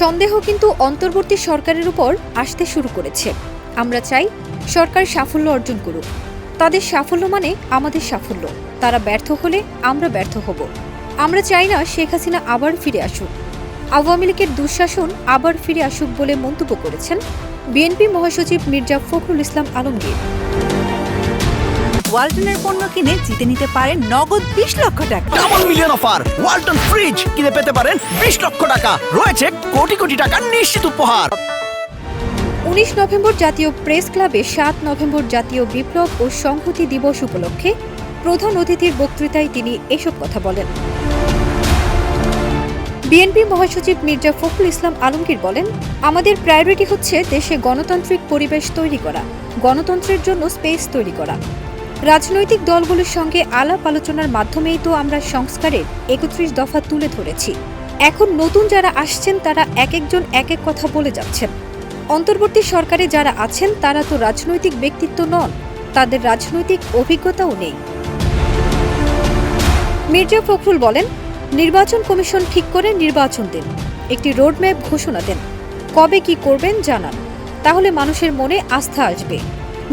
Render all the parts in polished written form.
সন্দেহ কিন্তু অন্তর্বর্তী সরকারের উপর আসতে শুরু করেছে। আমরা চাই সরকার সাফল্য অর্জন করুক। তাদের সাফল্য মানে আমাদের সাফল্য। তারা ব্যর্থ হলে আমরা ব্যর্থ হব। আমরা চাই না শেখ হাসিনা আবার ফিরে আসুক, আওয়ামী লীগের দুঃশাসন আবার ফিরে আসুক বলে মন্তব্য করেছেন বিএনপি মহাসচিব মির্জা ফখরুল ইসলাম আলমগীর। ওয়ালটনের পণ্য কিনে জিতে নিতে পারেন নগদ 20 লক্ষ টাকা। Double million offer! Walton fridge কিনে পেতে পারেন 20 লক্ষ টাকা। রয়েছে কোটি কোটি টাকার নিশ্চিত উপহার। 19 নভেম্বর জাতীয় প্রেস ক্লাবে 7 নভেম্বর জাতীয় বিপ্লব ও সংহতি দিবস উপলক্ষে প্রধান অতিথির বক্তৃতায় তিনি এসব কথা বলেন। বিএনপি মহাসচিব মির্জা ফখরুল ইসলাম আলমগীর বলেন, আমাদের প্রায়োরিটি হচ্ছে দেশে গণতান্ত্রিক পরিবেশ তৈরি করা, গণতন্ত্রের জন্য স্পেস তৈরি করা। রাজনৈতিক দলগুলোর সঙ্গে আলাপ আলোচনার মাধ্যমেই তো আমরা সংস্কারের 31 দফা তুলে ধরেছি। এখন নতুন যারা আসছেন তারা এক একজন এক এক কথা বলে যাচ্ছেন। অন্তর্বর্তী সরকারে যারা আছেন তারা তো রাজনৈতিক ব্যক্তিত্ব নন, তাদের রাজনৈতিক অভিজ্ঞতাও নেই। মির্জা ফখরুল বলেন, নির্বাচন কমিশন ঠিক করে নির্বাচন দিন, একটি রোডম্যাপ ঘোষণা দেন, কবে কি করবেন জানান, তাহলে মানুষের মনে আস্থা আসবে।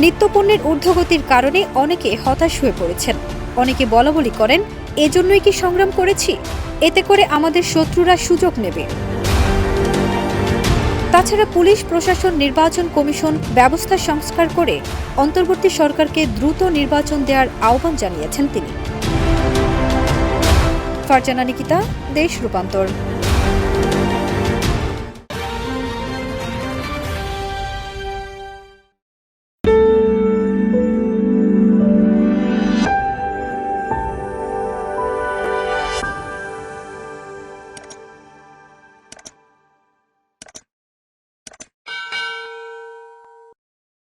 নিত্যপণ্যের ঊর্ধ্বগতির কারণে অনেকে হতাশ হয়ে পড়েছেন। অনেকে বলাবলি করেন, এজন্যই কি সংগ্রাম করেছি, এতে করে আমাদের শত্রুরা সুযোগ নেবে। তাছাড়া পুলিশ প্রশাসন, নির্বাচন কমিশন ব্যবস্থা সংস্কার করে অন্তর্বর্তী সরকারকে দ্রুত নির্বাচন দেওয়ার আহ্বান জানিয়েছেন তিনি। ফারজানা নিকিতা, দেশ রূপান্তর।